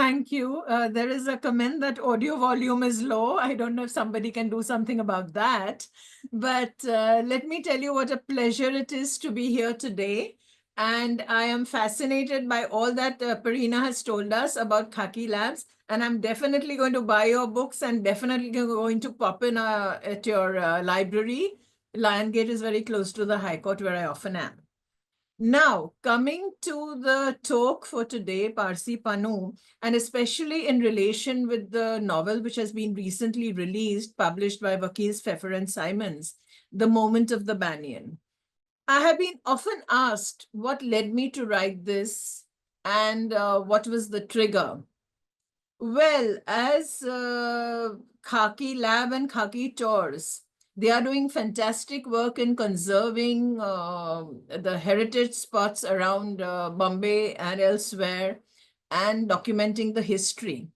Thank you. There is a comment that audio volume is low. I don't know if somebody can do something about that. But let me tell you what a pleasure it is to be here today. And I am fascinated by all that Parina has told us about Khaki Labs. And I'm definitely going to buy your books and definitely going to pop in at your library. Lion Gate is very close to the High Court where I often am. Now, coming to the talk for today, Parsi Panu, and especially in relation with the novel which has been recently released, published by Vakils, Pfeffer and Simons, The Moment of the Banyan. I have been often asked what led me to write this and what was the trigger. Well, as Khaki Lab and Khaki Tours, they are doing fantastic work in conserving the heritage spots around Bombay and elsewhere and documenting the history.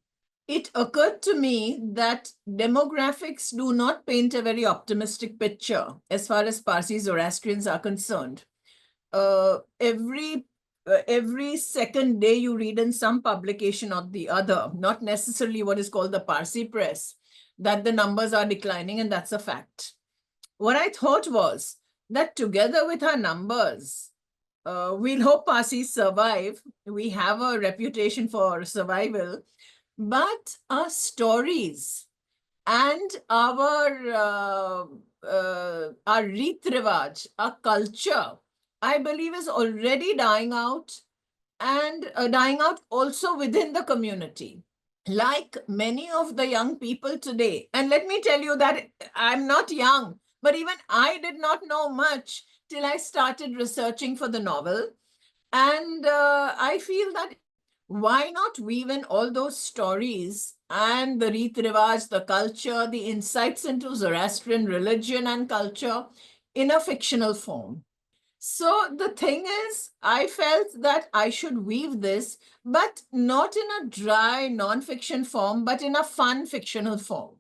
It occurred to me that demographics do not paint a very optimistic picture as far as Parsi Zoroastrians are concerned. Every second day you read in some publication or the other, not necessarily what is called the Parsi press, that the numbers are declining, and that's a fact. What I thought was that together with our numbers, we'll hope Parsis survive. We have a reputation for survival, but our stories and our reet rivaj, our culture, I believe is already dying out, and dying out also within the community. Like many of the young people today, and let me tell you that I'm not young, but even I did not know much till I started researching for the novel. And I feel that why not weave in all those stories and the reet rivaj, the culture, the insights into Zoroastrian religion and culture in a fictional form? So the thing is, I felt that I should weave this, but not in a dry non-fiction form, but in a fun fictional form.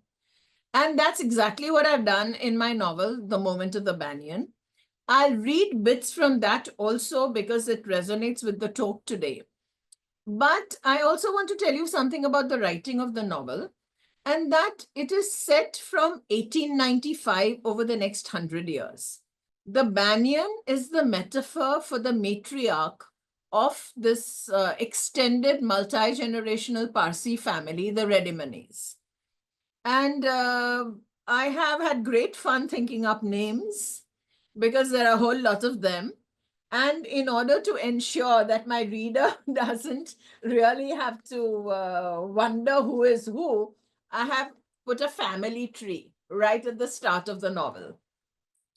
And that's exactly what I've done in my novel, The Moment of the Banyan. I'll read bits from that also because it resonates with the talk today. But I also want to tell you something about the writing of the novel, and that it is set from 1895 over the next 100 years. The Banyan is the metaphor for the matriarch of this extended multi-generational Parsi family, the Redimanies. And I have had great fun thinking up names because there are a whole lot of them. And in order to ensure that my reader doesn't really have to wonder who is who, I have put a family tree right at the start of the novel.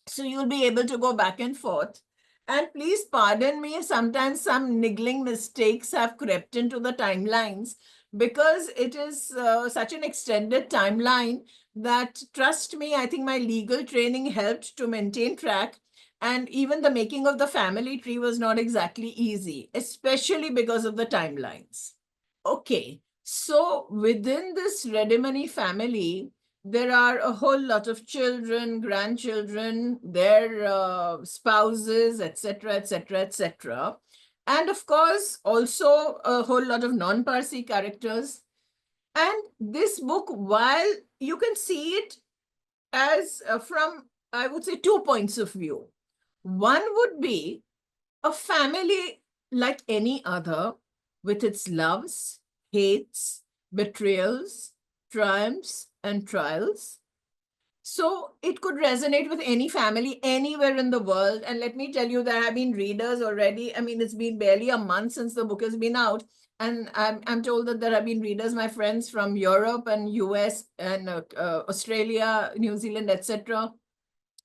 So you'll be able to go back and forth. And please pardon me if sometimes some niggling mistakes have crept into the timelines, because it is such an extended timeline that, trust me, I think my legal training helped to maintain track. And even the making of the family tree was not exactly easy, especially because of the timelines. Okay, so within this Redimani family, there are a whole lot of children, grandchildren, their spouses, etc., etc., etc. And of course, also a whole lot of non-Parsi characters. And this book, while you can see it as from, I would say, 2 points of view. One would be a family like any other, with its loves, hates, betrayals, triumphs, and trials. So it could resonate with any family anywhere in the world. And let me tell you, there have been readers already. I mean, it's been barely a month since the book has been out. And I'm told that there have been readers, my friends from Europe and US and Australia, New Zealand, etc.,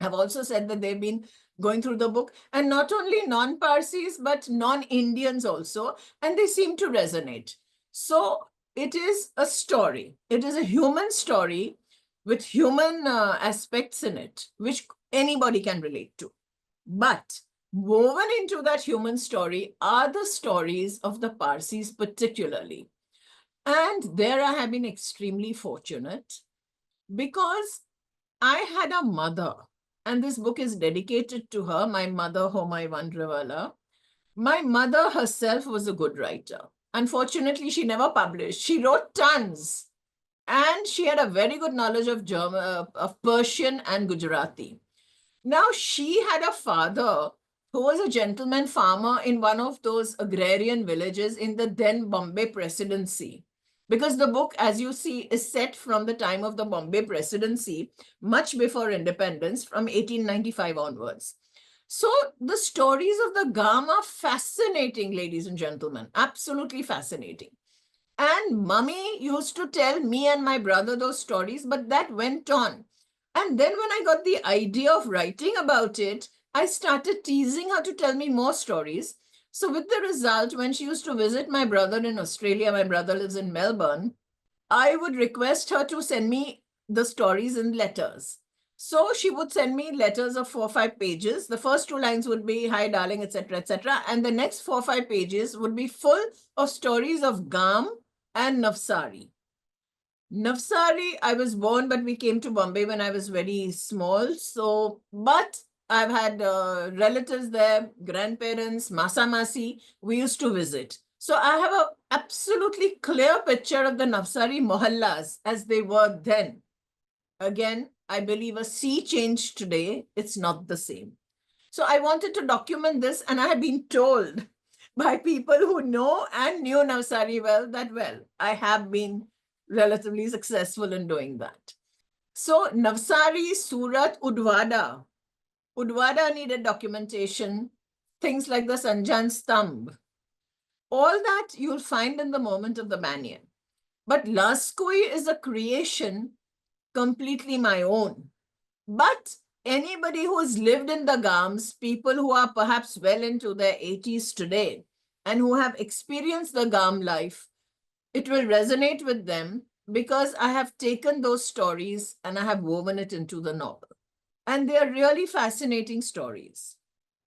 have also said that they've been going through the book, and not only non-Parsis, but non-Indians also, and they seem to resonate. So it is a story. It is a human story with human aspects in it, which anybody can relate to. But woven into that human story are the stories of the Parsis particularly. And there I have been extremely fortunate because I had a mother, and this book is dedicated to her, my mother, Armin Wandrewala. My mother herself was a good writer. Unfortunately, she never published. She wrote tons, and she had a very good knowledge of German, of Persian and Gujarati. Now, she had a father who was a gentleman farmer in one of those agrarian villages in the then Bombay presidency. Because the book, as you see, is set from the time of the Bombay presidency, much before independence, from 1895 onwards. So the stories of the Gam are fascinating, ladies and gentlemen, absolutely fascinating. And mummy used to tell me and my brother those stories, but that went on. And then when I got the idea of writing about it, I started teasing her to tell me more stories. So with the result, when she used to visit my brother in Australia, my brother lives in Melbourne, I would request her to send me the stories in letters. So she would send me letters of 4 or 5 pages. The first 2 lines would be, hi, darling, etc., etc. And the next 4 or 5 pages would be full of stories of Gam and Navsari. Navsari, I was born, but we came to Bombay when I was very small. So, but I've had relatives there, grandparents, Masa Masi. We used to visit. So I have an absolutely clear picture of the Navsari mohallas as they were then. Again, I believe a sea change today. It's not the same. So I wanted to document this, and I have been told by people who know and knew Navsari well. I have been relatively successful in doing that. So Navsari, Surat, Udwada. Udwada needed documentation. Things like the Sanjan Stambh. All that you'll find in the moment of the Banyan. But Laskui is a creation completely my own. But anybody who's lived in the Gams, people who are perhaps well into their 80s today and who have experienced the Gam life, it will resonate with them because I have taken those stories and I have woven it into the novel. And they are really fascinating stories.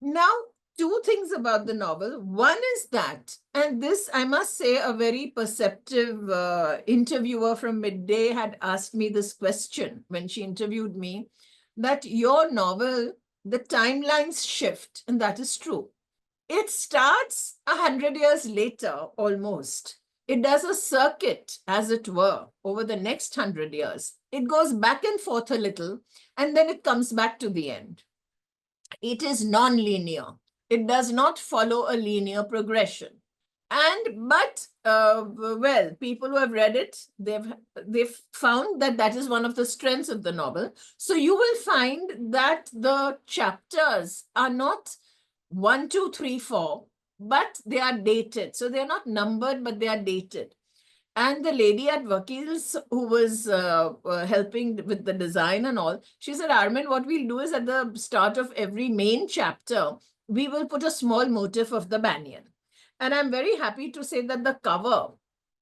Now, 2 things about the novel. One is that, and this, I must say, a very perceptive interviewer from Midday had asked me this question when she interviewed me, that your novel, the timelines shift, and that is true. It starts 100 years later, almost. It does a circuit, as it were, over the next 100 years. It goes back and forth a little, and then it comes back to the end. It is non-linear. It does not follow a linear progression. But people who have read it, they've found that that is one of the strengths of the novel. So you will find that the chapters are not 1, 2, 3, 4, but they are dated. So they're not numbered, but they are dated. And the lady at Vakil's who was helping with the design and all, she said, Armin, what we'll do is at the start of every main chapter, we will put a small motif of the Banyan. And I'm very happy to say that the cover,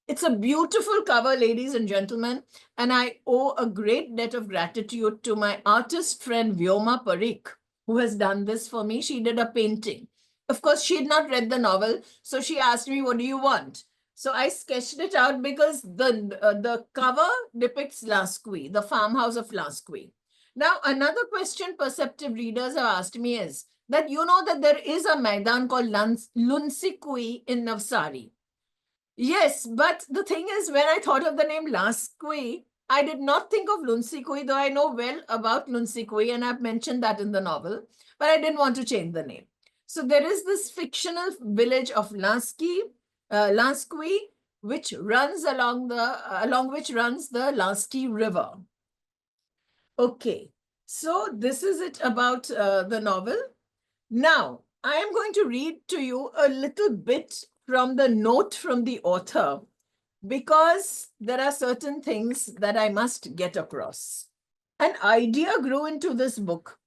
it's a beautiful cover, ladies and gentlemen. And I owe a great debt of gratitude to my artist friend Vyoma Parikh, who has done this for me. She did a painting. Of course, she had not read the novel. So she asked me, what do you want? So I sketched it out because the cover depicts Laskui, the farmhouse of Laskui. Now, another question perceptive readers have asked me is that you know that there is a Maidan called Lunsikui in Navsari. Yes, but the thing is, when I thought of the name Laskui, I did not think of Lunsikui, though I know well about Lunsikui and I've mentioned that in the novel, but I didn't want to change the name. So there is this fictional village of Laskui, which runs along which runs the Lasky River. Okay, so this is it about the novel. Now, I am going to read to you a little bit from the note from the author, because there are certain things that I must get across. An idea grew into this book,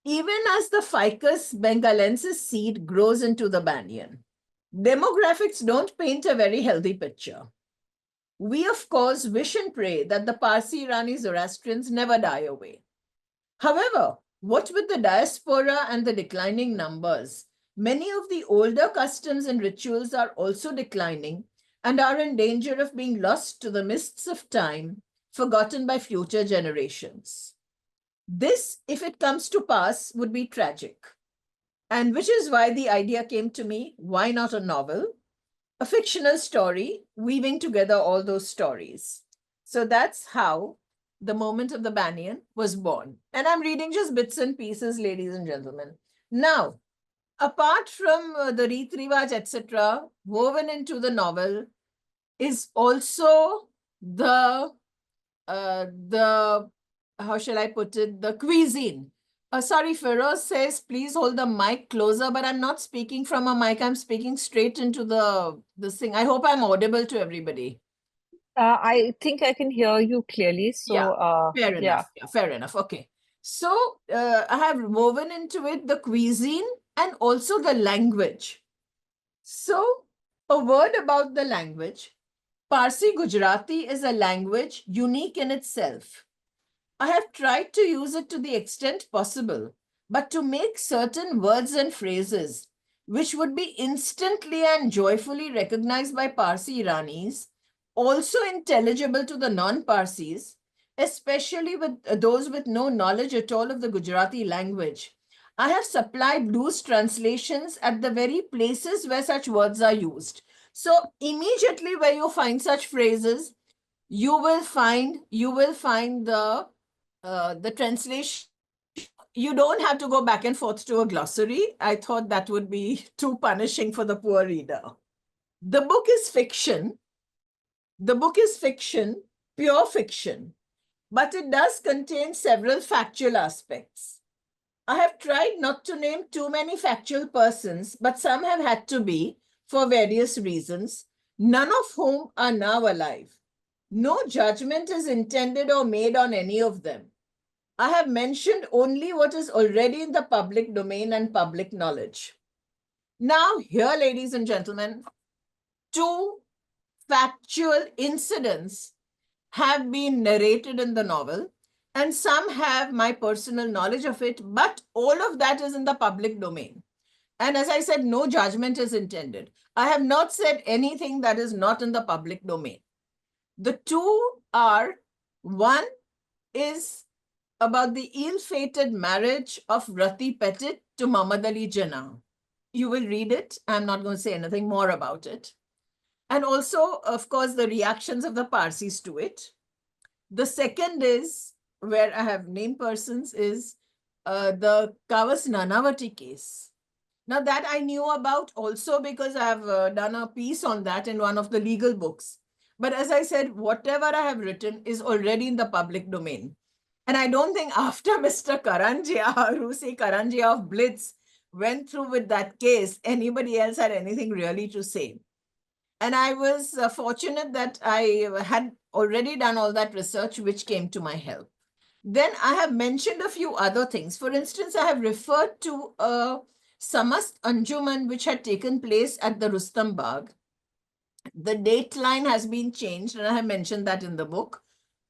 even as the ficus bengalensis seed grows into the banyan. Demographics don't paint a very healthy picture. We, of course, wish and pray that the Parsi Zoroastrians never die away. However, what with the diaspora and the declining numbers, many of the older customs and rituals are also declining and are in danger of being lost to the mists of time, forgotten by future generations. This, if it comes to pass, would be tragic. And which is why the idea came to me, why not a novel? a fictional story, weaving together all those stories. So that's how the moment of the Banyan was born. And I'm reading just bits and pieces, ladies and gentlemen. Now, apart from the reet, rivaj, etc., woven into the novel is also the how shall I put it, the cuisine. Sorry, Feroz says, please hold the mic closer, but I'm not speaking from a mic. I'm speaking straight into the thing. I hope I'm audible to everybody. I think I can hear you clearly. Yeah, So, fair yeah. enough. Yeah, fair enough. Okay. So I have woven into it the cuisine and also the language. So, a word about the language. Parsi Gujarati is a language unique in itself. I have tried to use it to the extent possible, but to make certain words and phrases which would be instantly and joyfully recognized by Parsi Iranis, also intelligible to the non Parsis, especially with those with no knowledge at all of the Gujarati language. I have supplied loose translations at the very places where such words are used. So, immediately where you find such phrases, you will find the translation. You don't have to go back and forth to a glossary. I thought that would be too punishing for the poor reader. The book is fiction. The book is fiction, pure fiction, but it does contain several factual aspects. I have tried not to name too many factual persons, but some have had to be for various reasons, none of whom are now alive. No judgment is intended or made on any of them. I have mentioned only what is already in the public domain and public knowledge. Now, here, ladies and gentlemen, two factual incidents have been narrated in the novel, and some have my personal knowledge of it, but all of that is in the public domain. And as I said, no judgment is intended. I have not said anything that is not in the public domain. The two are, one is about the ill-fated marriage of Rati Petit to Muhammad Ali Jinnah. You will read it. I'm not going to say anything more about it. And also, of course, the reactions of the Parsis to it. The second is, where I have named persons, is the Kawas Nanavati case. Now, that I knew about also because I have done a piece on that in one of the legal books. But as I said, whatever I have written is already in the public domain. And I don't think after Mr. Karanjia, Rusi Karanjia of Blitz, went through with that case, anybody else had anything really to say. And I was fortunate that I had already done all that research, which came to my help. Then I have mentioned a few other things. For instance, I have referred to a Samast Anjuman, which had taken place at the Rustam Bagh. The date line has been changed, and I have mentioned that in the book.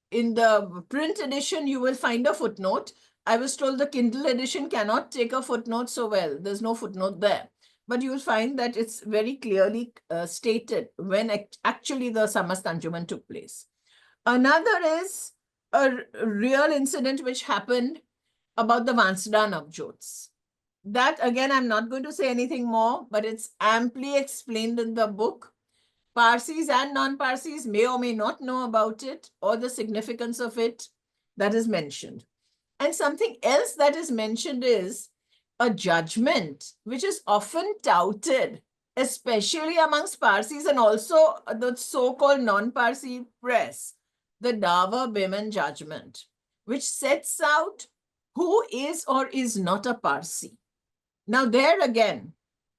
In the print edition, you will find a footnote. I was told the Kindle edition cannot take a footnote so well. There's no footnote there. But you will find that it's very clearly stated when actually the Samast Anjuman took place. Another is a real incident which happened about the Vansda Navjots. That, again, I'm not going to say anything more, but it's amply explained in the book. Parsis and non-Parsis may or may not know about it or the significance of it that is mentioned. And something else that is mentioned is a judgment, which is often touted, especially amongst Parsis and also the so-called non-Parsi press, the Dawa Biman judgment, which sets out who is or is not a Parsi. Now, there again,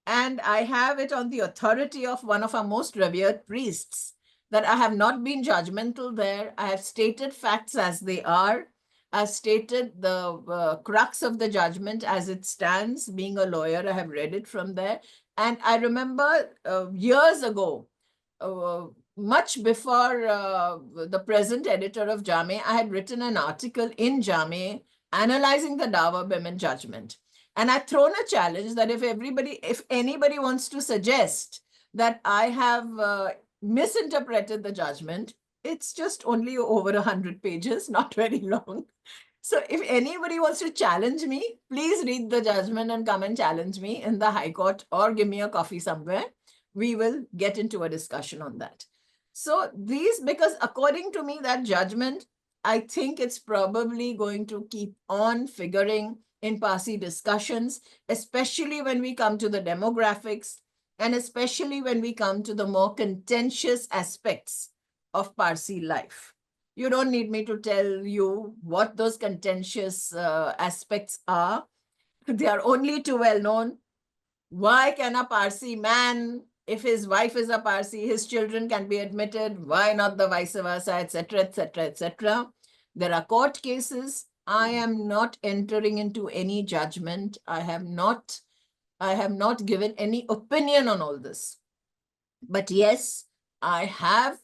and I have it on the authority of one of our most revered priests, that I have not been judgmental there. I have stated facts as they are. I have stated the crux of the judgment as it stands. Being a lawyer, I have read it from there. And I remember years ago, much before the present editor of Jame, I had written an article in Jame analyzing the Dawa Biman judgment. And I've thrown a challenge that if anybody wants to suggest that I have misinterpreted the judgment, it's just only over 100 pages, not very long. So if anybody wants to challenge me, please read the judgment and come and challenge me in the High Court or give me a coffee somewhere. we will get into a discussion on that. So these, because according to me, that judgment, I think it's probably going to keep on figuring in Parsi discussions, especially when we come to the demographics and especially when we come to the more contentious aspects of Parsi life. You don't need me to tell you what those contentious aspects are. They are only too well known. Why can a Parsi man, if his wife is a Parsi, his children can be admitted? Why not the vice versa, etc., etc., etc.? There are court cases. I am not entering into any judgment. I have not given any opinion on all this. But yes, I have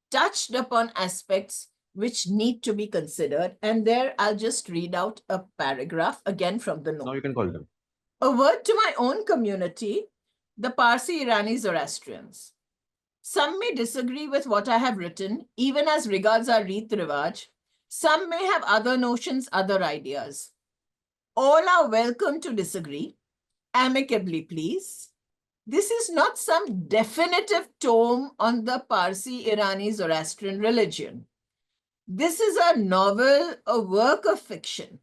touched upon aspects which need to be considered. And there I'll just read out a paragraph again from the note. Now you can call them. A word to my own community, the Parsi Zoroastrians. Some may disagree with what I have written, even as regards our reet rivaj. Some may have other notions, other ideas. All are welcome to disagree, amicably please. This is not some definitive tome on the Parsi Zoroastrian religion. This is a novel, a work of fiction.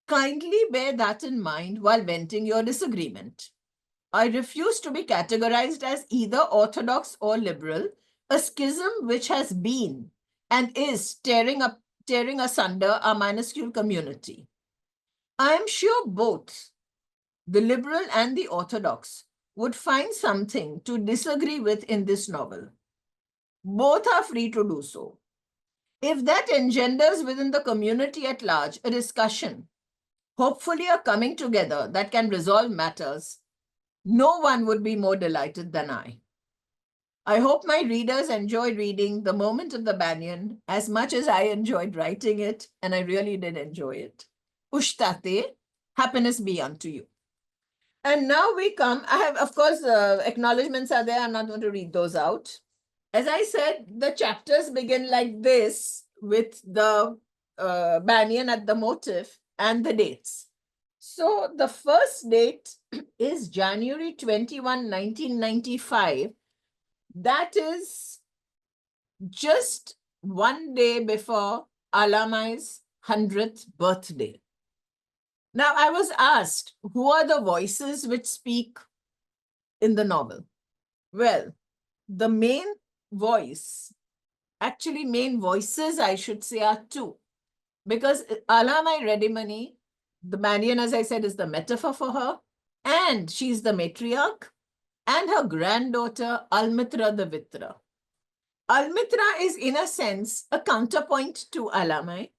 Kindly bear that in mind while venting your disagreement. I refuse to be categorized as either orthodox or liberal, a schism which has been and is tearing asunder our minuscule community. I am sure both the liberal and the orthodox would find something to disagree with in this novel. Both are free to do so. If that engenders within the community at large a discussion, hopefully a coming together that can resolve matters, no one would be more delighted than I. I hope my readers enjoy reading The Moment of the Banyan as much as I enjoyed writing it, and I really did enjoy it. Ushtate, happiness be unto you. And now we come, I have, of course, acknowledgements are there. I'm not going to read those out. As I said, the chapters begin like this with the Banyan at the motif and the dates. So the first date is January 21, 1995. That is just one day before Alamai's 100th birthday. Now, I was asked, who are the voices which speak in the novel? Well, the main voice, actually main voices, I should say, are two. Because Alamai Redimani, the Banyan, as I said, is the metaphor for her, and she's the matriarch, and her granddaughter, Almitra the Vitra. Almitra is, in a sense, a counterpoint to Alamai,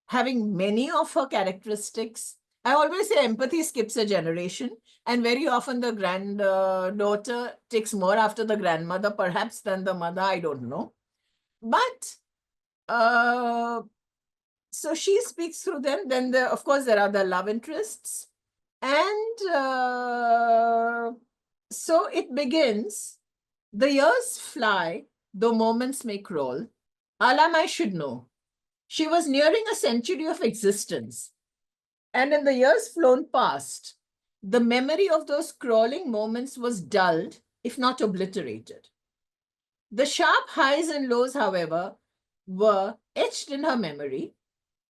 having many of her characteristics. I always say empathy skips a generation, and very often the granddaughter takes more after the grandmother, perhaps, than the mother, I don't know. But so she speaks through them. Then, of course, there are the love interests. And so it begins. The years fly, though moments may crawl. Alamai should know. She was nearing a century of existence. And in the years flown past, the memory of those crawling moments was dulled, if not obliterated. The sharp highs and lows, however, were etched in her memory,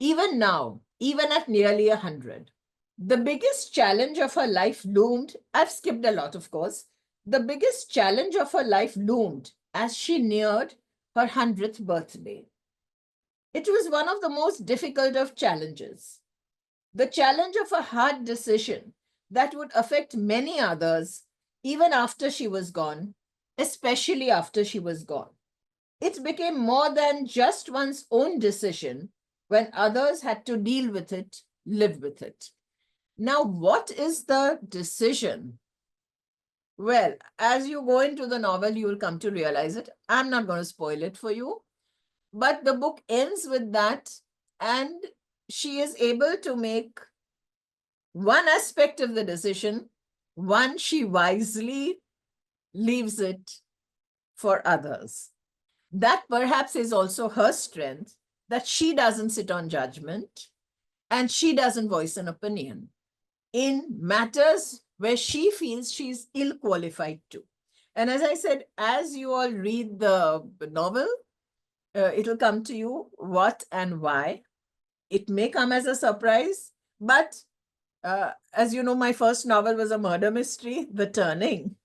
even now, even at nearly 100. The biggest challenge of her life loomed, I've skipped a lot, of course, the biggest challenge of her life loomed as she neared her 100th birthday. It was one of the most difficult of challenges. The challenge of a hard decision that would affect many others even after she was gone, especially after she was gone. It became more than just one's own decision when others had to deal with it, live with it. Now, what is the decision? Well, as you go into the novel, you will come to realize it. I'm not going to spoil it for you, but the book ends with that, and she is able to make one aspect of the decision, one she wisely leaves it for others. That perhaps is also her strength, that she doesn't sit on judgment and she doesn't voice an opinion in matters where she feels she's ill-qualified to. And as I said, as you all read the novel, it'll come to you what and why. It may come as a surprise, but as you know, my first novel was a murder mystery, The Turning.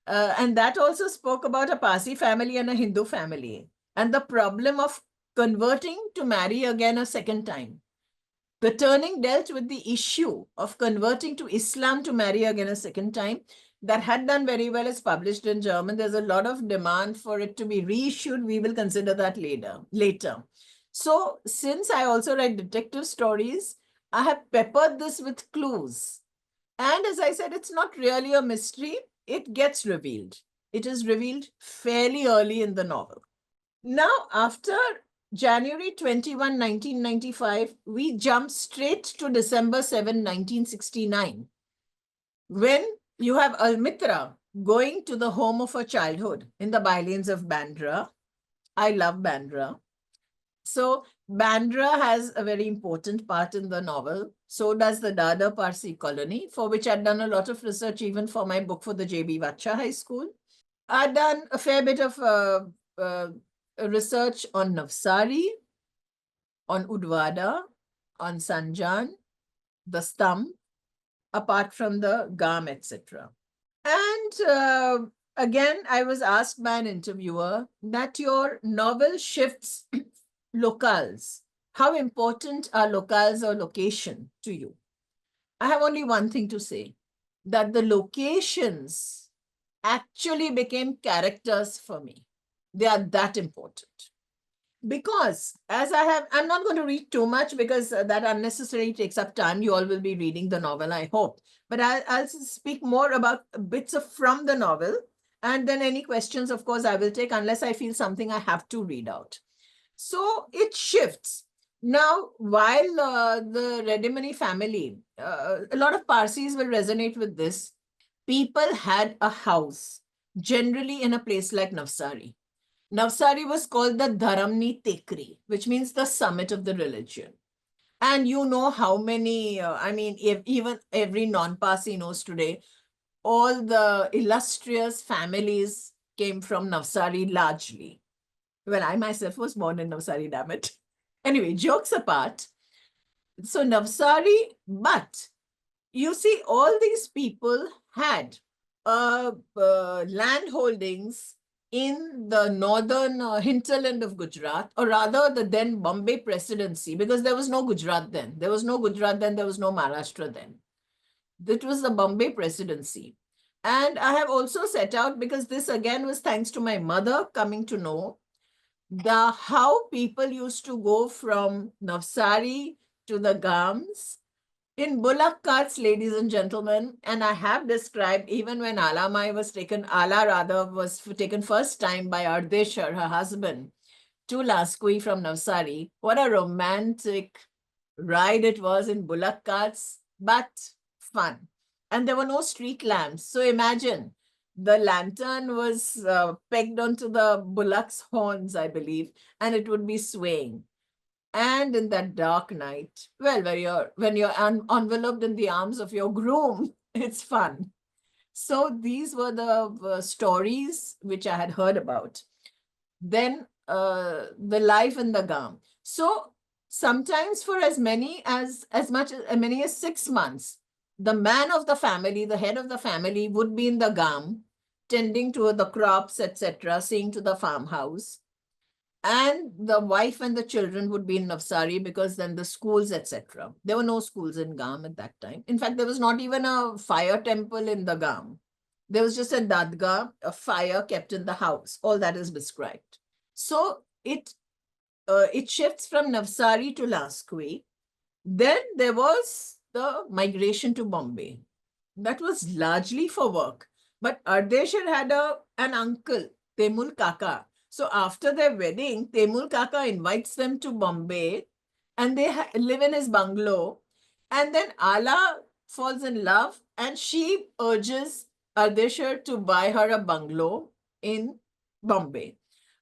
And that also spoke about a Parsi family and a Hindu family, and the problem of converting to marry again a second time. The Turning dealt with the issue of converting to Islam to marry again a second time. That had done very well. It's published in German. There's a lot of demand for it to be reissued. We will consider that later. So, since I also write detective stories, I have peppered this with clues. And as I said, it's not really a mystery. It gets revealed. It is revealed fairly early in the novel. Now, after January 21, 1995, we jump straight to December 7, 1969, when you have Almitra going to the home of her childhood in the bylanes of Bandra. I love Bandra. So Bandra has a very important part in the novel. So does the Dada Parsi colony, for which I'd done a lot of research even for my book for the J.B. Vacha High School. I'd done a fair bit of research on Navsari, on Udvada, on Sanjan, the Stump, apart from the Gam, etc. And again, I was asked by an interviewer that your novel shifts locales. How important are locales or location to you? I have only one thing to say, that the locations actually became characters for me. They are that important. Because as I'm not going to read too much because that unnecessarily takes up time. You all will be reading the novel, I hope. But I'll speak more about bits from the novel. And then any questions, of course, I will take unless I feel something I have to read out. So it shifts. Now, while the Redimini family, a lot of Parsis will resonate with this. People had a house, generally in a place like Navsari. Navsari was called the Dharamni Tekri, which means the summit of the religion. And you know how many, if even every non-Parsi knows today, all the illustrious families came from Navsari largely. Well, I myself was born in Navsari, damn it. Anyway, jokes apart. So Navsari, but you see, all these people had land holdings in the northern hinterland of Gujarat, or rather the then Bombay presidency, because there was no Gujarat then. There was no Gujarat then, there was no Maharashtra then. That was the Bombay presidency. And I have also set out, because this again was thanks to my mother coming to know the how people used to go from Navsari to the Gams in bullock carts, ladies and gentlemen. And I have described even when Ala was taken first time by Ardeshar, her husband, to Laskui from Navsari. What a romantic ride it was in bullock carts, but fun. And there were no street lamps. So imagine the lantern was pegged onto the bullock's horns, I believe, and it would be swaying. And in that dark night, well, when you're enveloped in the arms of your groom, it's fun. So these were the stories which I had heard about. Then the life in the Gam. So sometimes for as many as 6 months, the man of the family, the head of the family, would be in the Gam, tending to the crops, etc., seeing to the farmhouse. And the wife and the children would be in Navsari, because then the schools, etc. There were no schools in Gam at that time. In fact, there was not even a fire temple in the Gam. There was just a dadga, a fire kept in the house. All that is described. So it shifts from Navsari to Laskwi. Then there was the migration to Bombay. That was largely for work. But Ardeshar had an uncle, Temul Kaka. So after their wedding, Temul Kaka invites them to Bombay, and they live in his bungalow. And then Ala falls in love, and she urges Ardeshar to buy her a bungalow in Bombay.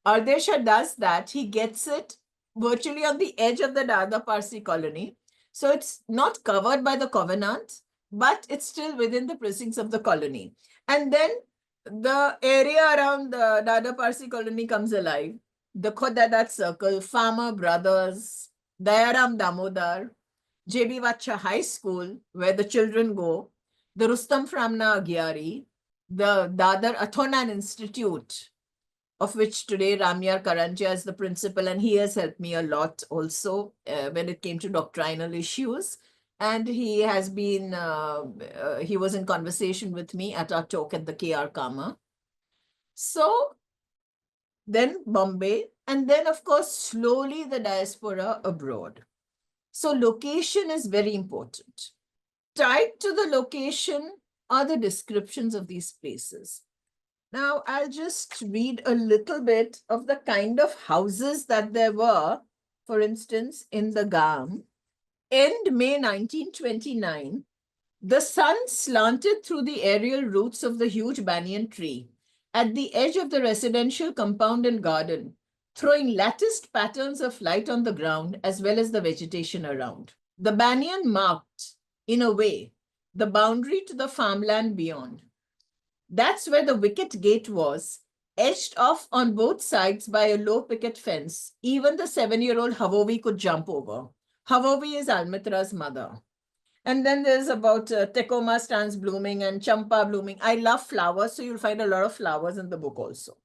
Ardeshar does that. He gets it virtually on the edge of the Dada Parsi colony. So it's not covered by the covenant, but it's still within the precincts of the colony. And then the area around the Dada Parsi colony comes alive. The Khodadat circle, Farmer Brothers, Dayaram Damodar, JB Vacha High School, where the children go, the Rustam Framna Agyari, the Dadar Athonan Institute, of which today Ramyar Karanjia is the principal, and he has helped me a lot also when it came to doctrinal issues. And he has been, he was in conversation with me at our talk at the KR Kama. So then Bombay, and then, of course, slowly the diaspora abroad. So location is very important. Tied to the location are the descriptions of these places. Now, I'll just read a little bit of the kind of houses that there were, for instance, in the Gam. End May 1929, the sun slanted through the aerial roots of the huge banyan tree at the edge of the residential compound and garden, throwing latticed patterns of light on the ground as well as the vegetation around. The banyan marked, in a way, the boundary to the farmland beyond. That's where the wicket gate was, edged off on both sides by a low picket fence. Even the 7-year-old Havovi could jump over. Havovi is Almitra's mother. And then there's about Tecoma stands blooming and Champa blooming. I love flowers, so you'll find a lot of flowers in the book also.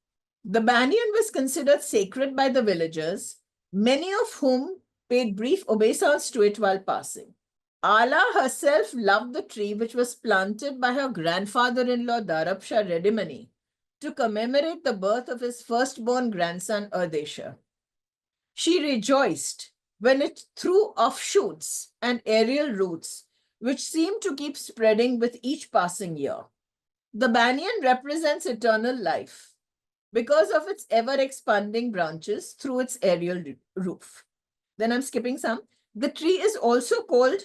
The banyan was considered sacred by the villagers, many of whom paid brief obeisance to it while passing. Ala herself loved the tree which was planted by her grandfather-in-law Darab Shah Redimani to commemorate the birth of his firstborn grandson Ardesha. She rejoiced when it threw offshoots and aerial roots which seemed to keep spreading with each passing year. The banyan represents eternal life because of its ever-expanding branches through its aerial roof. Then I'm skipping some. The tree is also called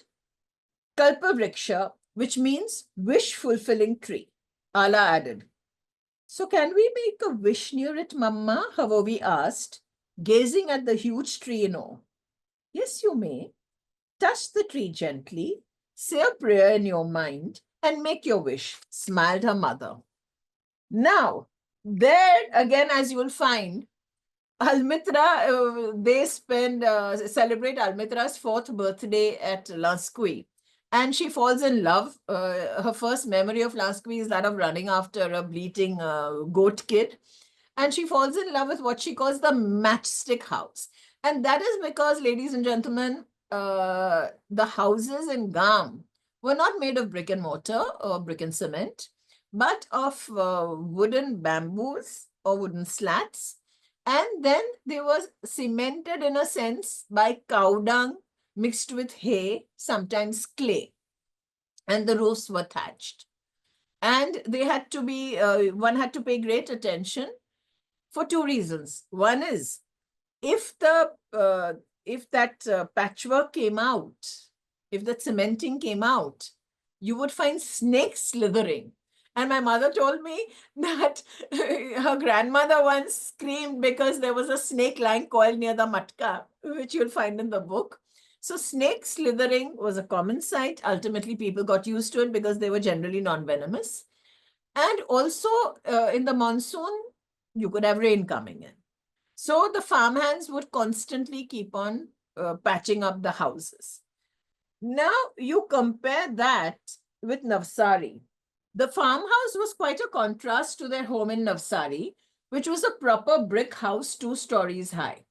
Kalpavriksha, which means wish-fulfilling tree. Ala added. So can we make a wish near it, Mamma? Havovi asked, gazing at the huge tree in awe. Yes, you may. Touch the tree gently, say a prayer in your mind, and make your wish, smiled her mother. Now, there again, as you will find, Almitra, they celebrate Almitra's 4th birthday at Lansquis. And she falls in love. Her first memory of Lansquis is that of running after a bleating goat kid. And she falls in love with what she calls the matchstick house. And that is because, ladies and gentlemen, the houses in Gam were not made of brick and mortar or brick and cement, but of wooden bamboos or wooden slats. And then they were cemented in a sense by cow dung mixed with hay, sometimes clay. And the roofs were thatched. And they had to be, one had to pay great attention for 2 reasons. One is, if that patchwork came out, if that cementing came out, you would find snakes slithering. And my mother told me that her grandmother once screamed because there was a snake lying coiled near the matka, which you'll find in the book. So snake slithering was a common sight. Ultimately, people got used to it because they were generally non-venomous. And also in the monsoon, you could have rain coming in. So the farmhands would constantly keep on patching up the houses. Now you compare that with Navsari. The farmhouse was quite a contrast to their home in Navsari, which was a proper brick house 2 stories high.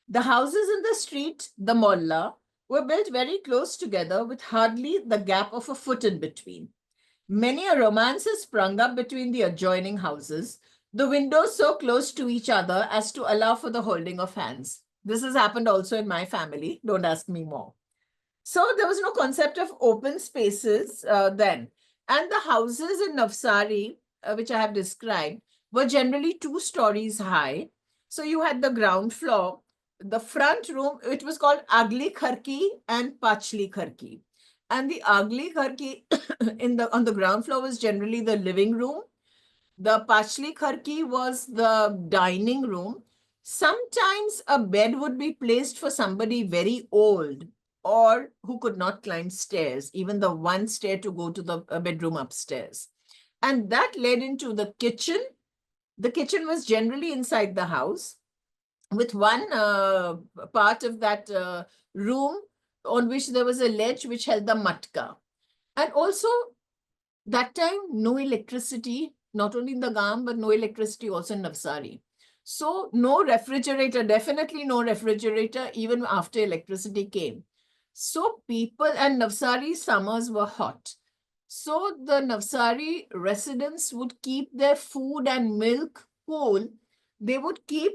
The houses in the street, the Molla, were built very close together with hardly the gap of a foot in between. Many a romance has sprung up between the adjoining houses, the windows so close to each other as to allow for the holding of hands. This has happened also in my family. Don't ask me more. So there was no concept of open spaces then. And the houses in Navsari, which I have described, were generally 2 stories high. So you had the ground floor, the front room, it was called Agli Khaki and Pachli Khaki. And the Agli Khaki on the ground floor was generally the living room. The Pachli Khaki was the dining room. Sometimes a bed would be placed for somebody very old or who could not climb stairs, even the one stair to go to the bedroom upstairs. And that led into the kitchen. The kitchen was generally inside the house, with one part of that room on which there was a ledge which held the matka. And also, that time, no electricity, not only in the Gam, but no electricity also in Navsari. So, no refrigerator, definitely no refrigerator, even after electricity came. So, people, and Navsari summers were hot. So, the Navsari residents would keep their food and milk cool. They would keep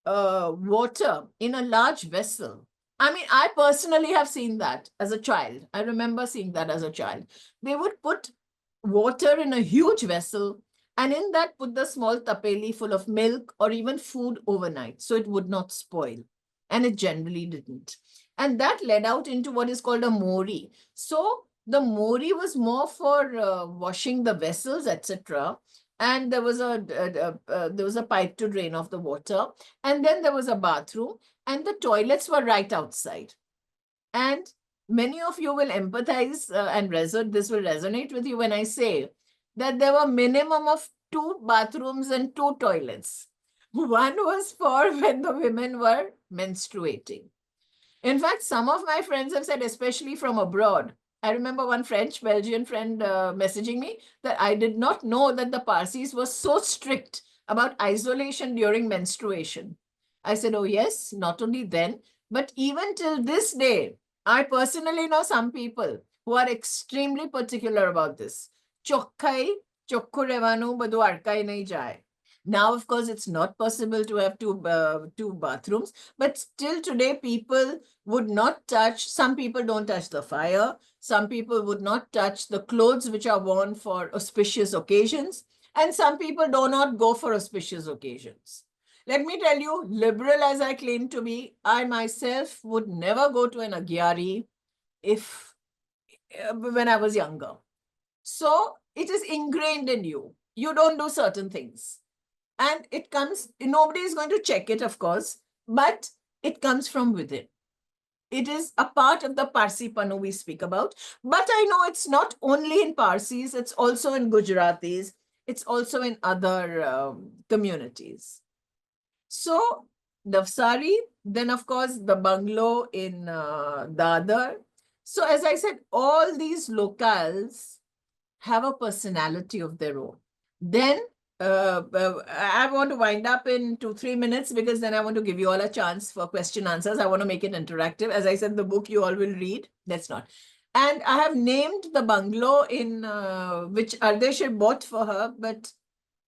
water in a large vessel. I mean, I personally have seen that as a child. I remember seeing that as a child. They would put water in a huge vessel, and in that put the small tapeli full of milk or even food overnight so it would not spoil. And it generally didn't. And that led out into what is called a mori. So the mori was more for washing the vessels, etc. And there was a pipe to drain off the water, and then there was a bathroom, and the toilets were right outside. And many of you will empathize and this will resonate with you when I say that there were minimum of 2 bathrooms and 2 toilets. One was for when the women were menstruating. In fact, some of my friends have said, especially from abroad, I remember one French Belgian friend messaging me that I did not know that the Parsis were so strict about isolation during menstruation. I said, oh, yes, not only then, but even till this day, I personally know some people who are extremely particular about this. Chokhai, chokhu revanu badu arkai nahi jaye. Now, of course, it's not possible to have two bathrooms, but still today, people would not touch. Some people don't touch the fire. Some people would not touch the clothes which are worn for auspicious occasions, and some people do not go for auspicious occasions. Let me tell you, liberal as I claim to be, I myself would never go to an agyari if when I was younger. So it is ingrained in you. You don't do certain things. And it comes, nobody is going to check it, of course, but it comes from within. It is a part of the Parsi Panu we speak about. But I know it's not only in Parsis, it's also in Gujaratis, it's also in other communities. So, Navsari, then of course the bungalow in Dadar. So, as I said, all these locales have a personality of their own. Then I want to wind up in 2-3 minutes because then I want to give you all a chance for question answers. I want to make it interactive. As I said, the book you all will read. That's not. And I have named the bungalow in which Ardesh bought for her, but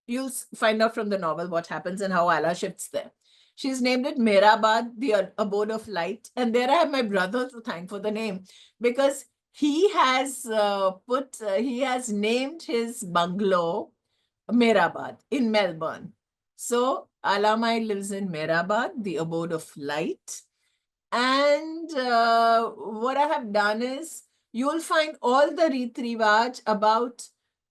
you'll find out from the novel what happens and how Allah shifts there. She's named it Merabad, the abode of light. And there I have my brother to thank for the name because he has he has named his bungalow Merabad in Melbourne. So Alamai lives in Merabad, the abode of light. And what I have done is you'll find all the reet rivaj about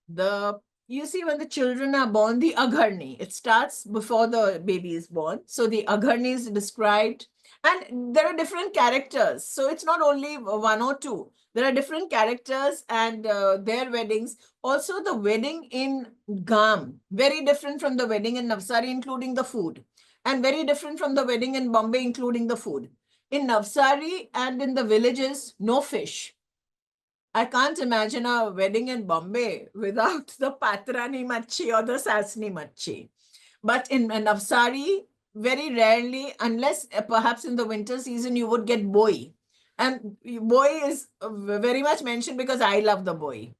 the, you see, when the children are born, the agharni, it starts before the baby is born. So the agharni is described, and there are different characters. So it's not only one or two. There are different characters and their weddings. Also, the wedding in Gam, very different from the wedding in Navsari, including the food, and very different from the wedding in Bombay, including the food. In Navsari and in the villages, no fish. I can't imagine a wedding in Bombay without the patrani machi or the sasni machi. But in Navsari, very rarely, unless perhaps in the winter season, you would get boi. And boi is very much mentioned because I love the boi.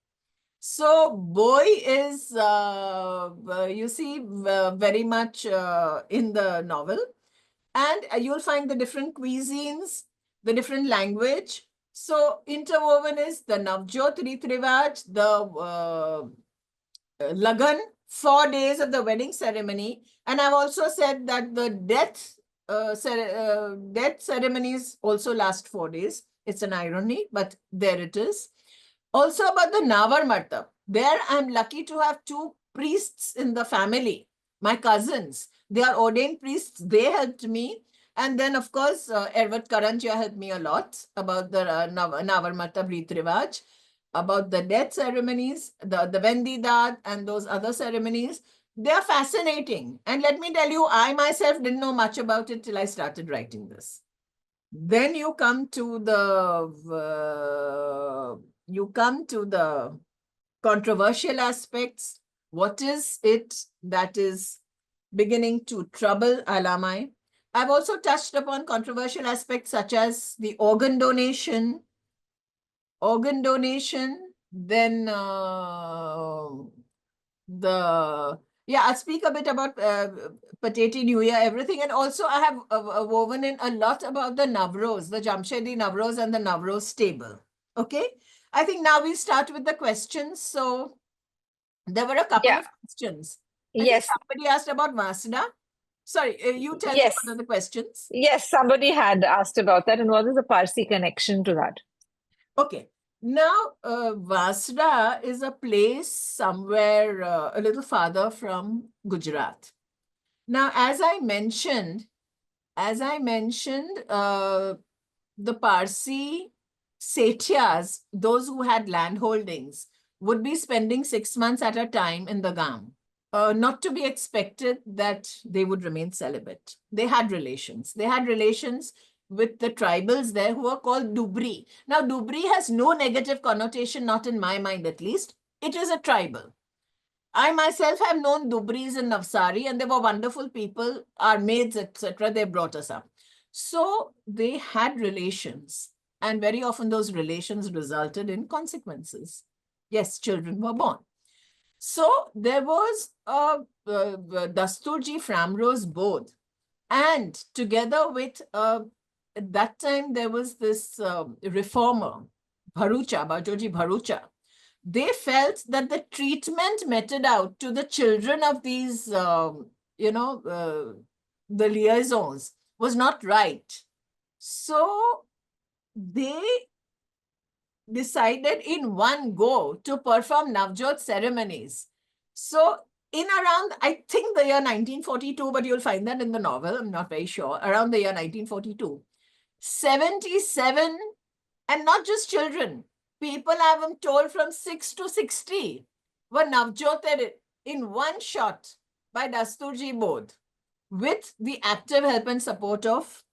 So boi is, you see, very much in the novel. And you'll find the different cuisines, the different language. So interwoven is the Navjot Reet Rivaj, the Lagan, 4 days of the wedding ceremony. And I've also said that the death ceremonies also last 4 days. It's an irony, but there it is. Also about the Navar Martab. There I'm lucky to have 2 priests in the family, my cousins. They are ordained priests. They helped me. And then, of course, Ervat Karanjia helped me a lot about the Navar Martab Reet Rivaj. about the death ceremonies, the Vendidat and those other ceremonies. They are fascinating. And let me tell you, I myself didn't know much about it till I started writing this. Then you come to the controversial aspects. What is it that is beginning to trouble Alamai? I've also touched upon controversial aspects such as the organ donation, then I'll speak a bit about Pateti New Year, everything. And also I have woven in a lot about the Navroz, the Jamshedi Navroz and the Navroz table. Okay. I think now we start with the questions. So there were a couple Yeah. of questions. I think Yes. somebody asked about Masda. Sorry, you tell me Yes. what are the questions. Yes. Somebody had asked about that. And what is the Parsi connection to that? Okay. Now, Vasda is a place somewhere a little farther from Gujarat. Now, as I mentioned, the Parsi Sethyas, those who had land holdings, would be spending 6 months at a time in the Gam. Not to be expected that they would remain celibate. They had relations. They had relations with the tribals there who are called Dubri. Now, Dubri has no negative connotation, not in my mind at least. It is a tribal. I myself have known Dubris in Navsari, and they were wonderful people, our maids, etc. They brought us up. So they had relations, and very often those relations resulted in consequences. Yes, children were born. So there was Dasturji Framrose Bodh, and together with at that time there was this reformer, Bharucha, Bajoji Bharucha. They felt that the treatment meted out to the children of these, the liaisons was not right. So they decided in one go to perform Navjot ceremonies. So in around, I think the year 1942, but you'll find that in the novel, I'm not very sure, around the year 1942, 77, and not just children, people I have told from 6 to 60 were Navjoted in one shot by Dasturji Bodh with the active help and support of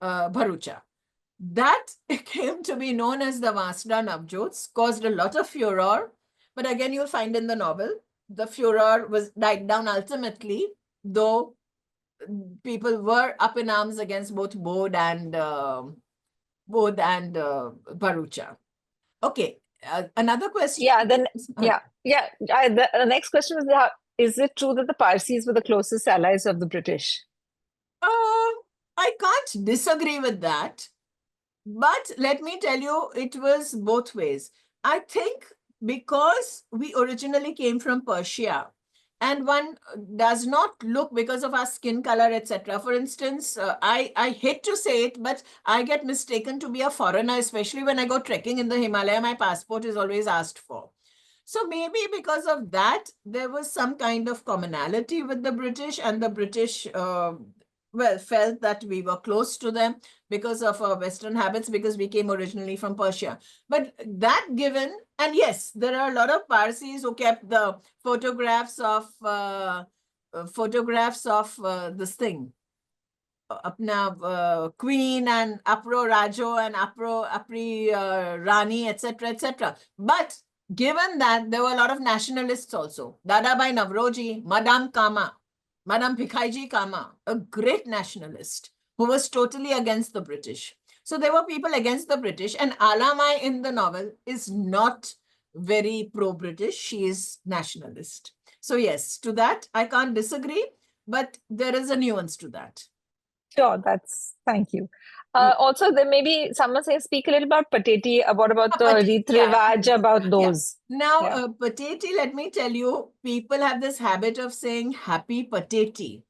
Bharucha. That came to be known as the Vasda Navjots, caused a lot of furor. But again, you'll find in the novel, the furor was died down ultimately, though people were up in arms against both Bodh and Bharucha. Okay, another question. Yeah. Then, yeah. Yeah. The next question was, is it true that the Parsis were the closest allies of the British? I can't disagree with that. But let me tell you, it was both ways. I think because we originally came from Persia, and one does not look because of our skin color, etc. For instance, I hate to say it, but I get mistaken to be a foreigner, especially when I go trekking in the Himalaya. My passport is always asked for. So maybe because of that, there was some kind of commonality with the British, and the British, felt that we were close to them because of our Western habits, because we came originally from Persia. But that given, and yes, there are a lot of Parsis who kept the photographs of this thing, apna queen and apro rajo and apri rani, etc., etc. But given that there were a lot of nationalists also, Dadabhai Navroji, Madame Bhikaiji Kama, a great nationalist who was totally against the British. So there were people against the British, and Alamai in the novel is not very pro-British. She is nationalist. So yes, to that I can't disagree, but there is a nuance to that. Sure, thank you. Also, there may be someone saying, speak a little about Pateti, about the But Reet yeah, Rivaj, about yeah. those. Now, Yeah. Pateti, let me tell you, people have this habit of saying happy Pateti.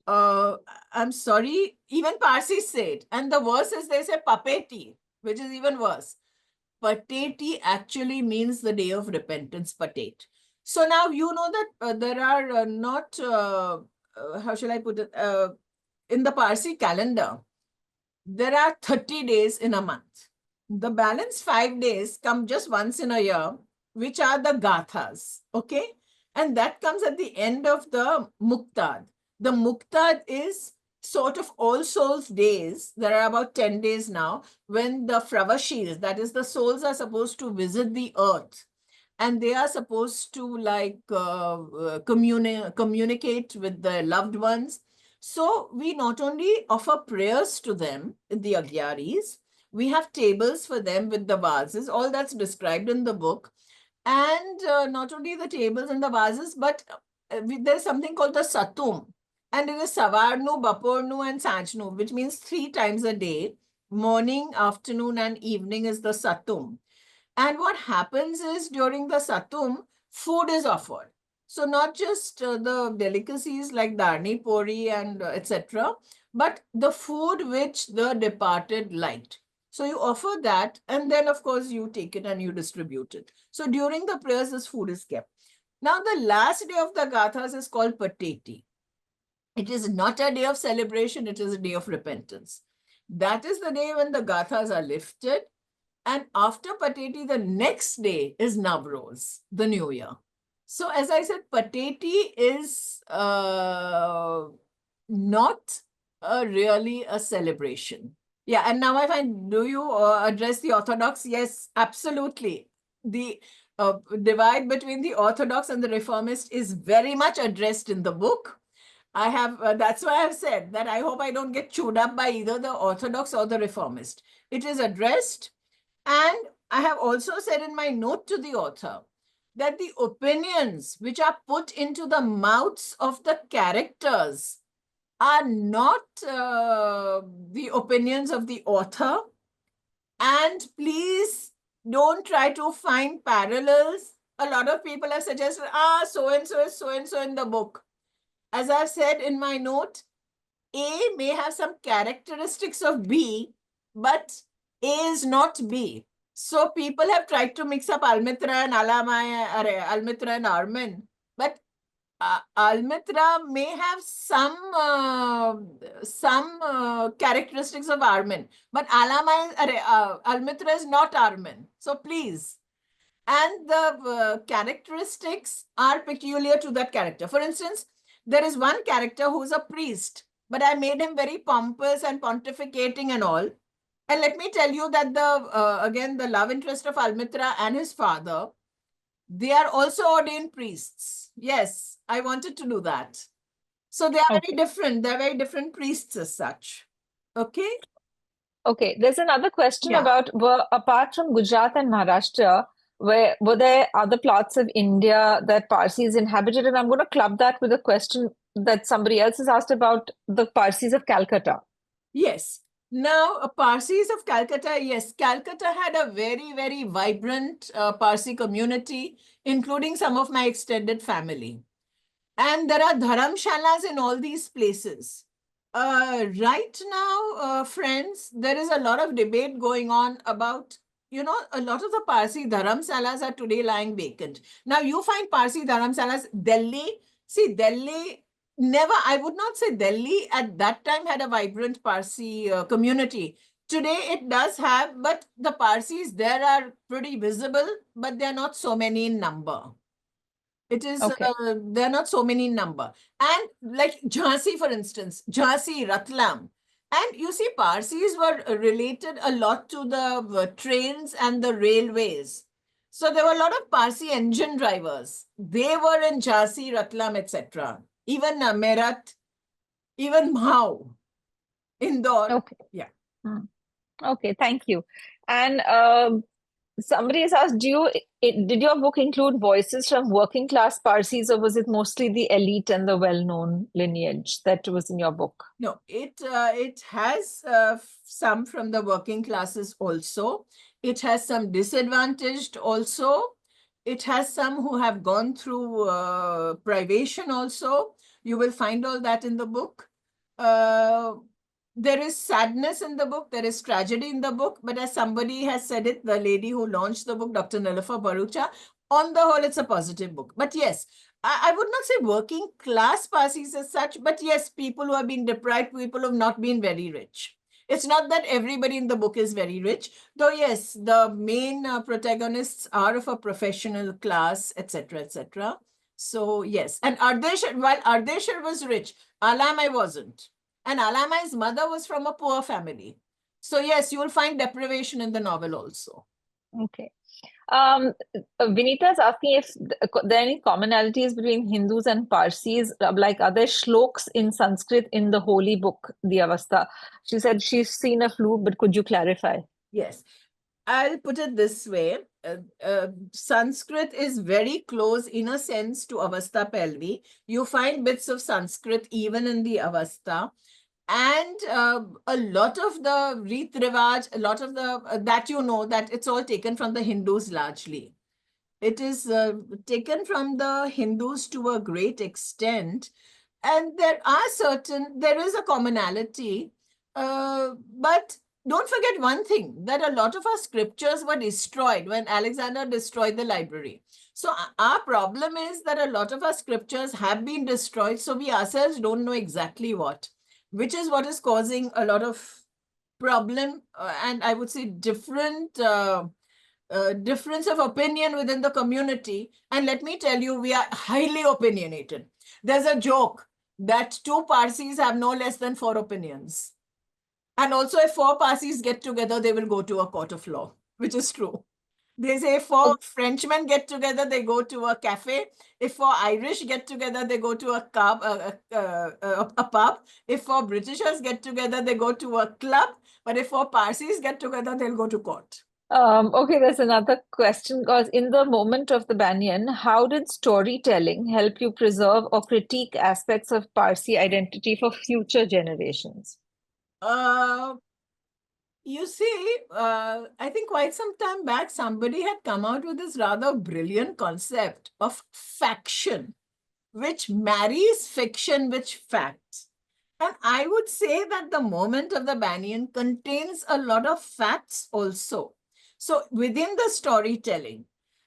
I'm sorry, even Parsis say it. And the worse is they say papeti, which is even worse. Pateti actually means the day of repentance, patet. So now you know that there are not, how shall I put it, in the Parsi calendar, there are 30 days in a month. The balance 5 days come just once in a year, which are the gathas, okay? And that comes at the end of the muktad. The muktad is sort of All Souls days. There are about 10 days now when the fravashis, that is, the souls are supposed to visit the earth, and they are supposed to like communicate with their loved ones. So we not only offer prayers to them, the agyaris, we have tables for them with the vases, all that's described in the book. And not only the tables and the vases, but there's something called the satum. And it is Savarnu, Bapornu, and Sanchnu, which means 3 times a day. Morning, afternoon, and evening is the satum. And what happens is during the satum, food is offered. So not just the delicacies like darni, pori, and etc., but the food which the departed liked. So you offer that, and then of course you take it and you distribute it. So during the prayers, this food is kept. Now the last day of the gathas is called Pateti. It is not a day of celebration, it is a day of repentance. That is the day when the gathas are lifted. And after Pateti, the next day is Navroz, the New Year. So as I said, Pateti is not really a celebration. Yeah, and now I find, do you address the Orthodox? Yes, absolutely. The divide between the Orthodox and the Reformist is very much addressed in the book. I have, that's why I've said that I hope I don't get chewed up by either the Orthodox or the Reformist. It is addressed. And I have also said in my note to the author that the opinions which are put into the mouths of the characters are not the opinions of the author. And please don't try to find parallels. A lot of people have suggested, so and so is so and so in the book. As I've said in my note, A may have some characteristics of B, but A is not B. So people have tried to mix up Almitra and Almitra and Armin, but Almitra may have some characteristics of Armin, but Almitra is not Armin. So please, and the characteristics are peculiar to that character. For instance, there is one character who's a priest, but I made him very pompous and pontificating and all. And let me tell you that again, the love interest of Almitra and his father, they are also ordained priests. Yes, I wanted to do that. So they are very different. They're very different priests as such. Okay? Okay, there's another question Yeah. about, apart from Gujarat and Maharashtra, were there other parts of India that Parsis inhabited? And I'm going to club that with a question that somebody else has asked about the Parsis of Calcutta. Yes. Now, Parsis of Calcutta, yes, Calcutta had a very, very vibrant Parsi community, including some of my extended family. And there are dharamshalas in all these places. Right now, friends, there is a lot of debate going on about, a lot of the Parsi dharamsalas are today lying vacant. Now, you find Parsi dharamsalas, Delhi. See, Delhi, never, I would not say Delhi at that time had a vibrant Parsi community. Today it does have, but the Parsis there are pretty visible, but they're not so many in number. It is, Okay. there are not so many in number. And like Jhansi, for instance, Jhansi, Ratlam. And you see, Parsis were related a lot to the trains and the railways. So there were a lot of Parsi engine drivers. They were in Jhansi, Ratlam, etc. Even Meerut, even Mhau, Indore. Okay. Yeah. Okay, thank you. And somebody has asked, did your book include voices from working class Parsis, or was it mostly the elite and the well-known lineage that was in your book? No, it has some from the working classes also. It has some disadvantaged also. It has some who have gone through privation also. You will find all that in the book. There is sadness in the book. There is tragedy in the book. But as somebody has said it, the lady who launched the book, Dr. Nilofer Barucha, on the whole, it's a positive book. But yes, I would not say working class Parsis as such, but yes, people who have been deprived, people who have not been very rich. It's not that everybody in the book is very rich, though yes, the main protagonists are of a professional class, etc., etc. So yes, and Ardeshir, while Ardeshir was rich, Alamai wasn't. And Alamai's mother was from a poor family. So yes, you will find deprivation in the novel also. Okay. Vinita is asking if there are any commonalities between Hindus and Parsis, like are there shloks in Sanskrit in the holy book, the Avesta? She said she's seen a few, but could you clarify? Yes. I'll put it this way. Sanskrit is very close in a sense to Avesta Pelvi. You find bits of Sanskrit even in the Avesta. And a lot of the reet rivaj, a lot of the, that you know, that it's all taken from the Hindus largely. It is taken from the Hindus to a great extent. And there is a commonality. But don't forget one thing, that a lot of our scriptures were destroyed when Alexander destroyed the library. So our problem is that a lot of our scriptures have been destroyed. So we ourselves don't know exactly what, which is what is causing a lot of problem and I would say difference of opinion within the community. And let me tell you, we are highly opinionated. There's a joke that two Parsis have no less than 4 opinions. And also, if 4 Parsis get together, they will go to a court of law, which is true. They say if 4 Frenchmen get together, they go to a cafe. If 4 Irish get together, they go to a pub. If 4 Britishers get together, they go to a club. But if 4 Parsis get together, they'll go to court. Okay, there's another question because in the moment of the Banyan, how did storytelling help you preserve or critique aspects of Parsi identity for future generations? Uh, You see, I think quite some time back, somebody had come out with this rather brilliant concept of faction, which marries fiction with facts. And I would say that the moment of the Banyan contains a lot of facts also. So within the storytelling,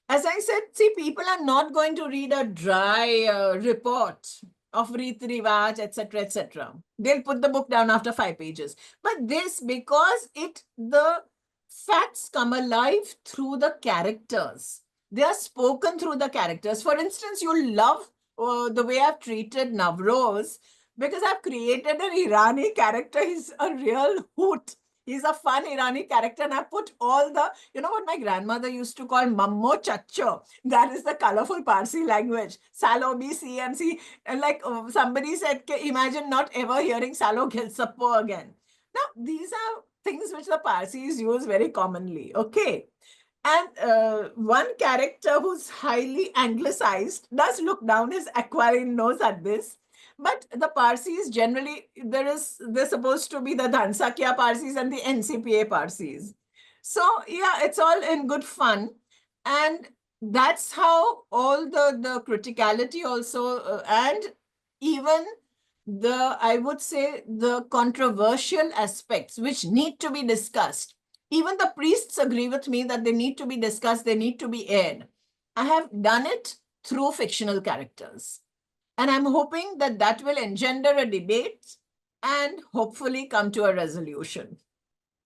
as I said, see, people are not going to read a dry report of Reet Rivaj, etc., etc. They'll put the book down after 5 pages. But this, because the facts come alive through the characters. They are spoken through the characters. For instance, you'll love the way I've treated Navroz because I've created an Irani character. He's a real hoot. He's a fun Irani character. And I put all the, you know what my grandmother used to call Mammo Chacho? That is the colorful Parsi language. Salo B, CMC. And like somebody said, imagine not ever hearing Salo Gilsappo again. Now, these are things which the Parsis use very commonly. Okay. And one character who's highly anglicized does look down his Aquarian nose at this. But the Parsis generally, they're supposed to be the Dhansakya Parsis and the NCPA Parsis. So yeah, it's all in good fun. And that's how all the criticality also and even I would say the controversial aspects which need to be discussed. Even the priests agree with me that they need to be discussed, they need to be aired. I have done it through fictional characters. And I'm hoping that that will engender a debate and hopefully come to a resolution.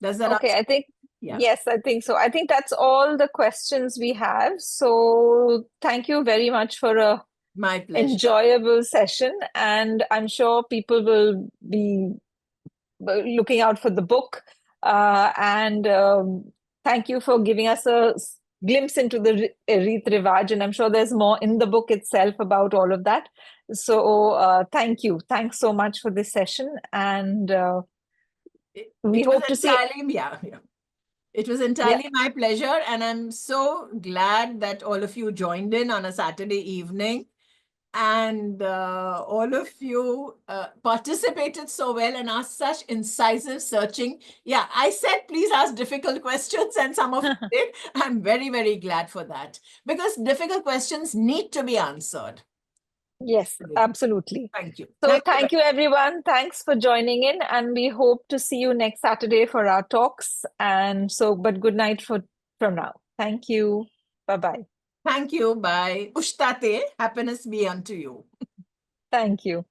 Does that Okay, answer? I think, Yeah. yes, I think so. I think that's all the questions we have. So thank you very much for a My pleasure. enjoyable session, and I'm sure people will be looking out for the book. And thank you for giving us a glimpse into the Reet Rivaj, and I'm sure there's more in the book itself about all of that. So thank you. Thanks so much for this session, and we It was hope to see. entirely, yeah. It was Yeah. entirely my pleasure. And I'm so glad that all of you joined in on a Saturday evening. And all of you participated so well and asked such incisive searching. Yeah, I said, please ask difficult questions, and some of you did. I'm very, very glad for that because difficult questions need to be answered. Yes, absolutely. Thank you. So Thank you. thank you, everyone. Thanks for joining in, and we hope to see you next Saturday for our talks. And so, but good night from now. Thank you. Bye-bye. Thank you. Bye. Ushtate, happiness be unto you. Thank you.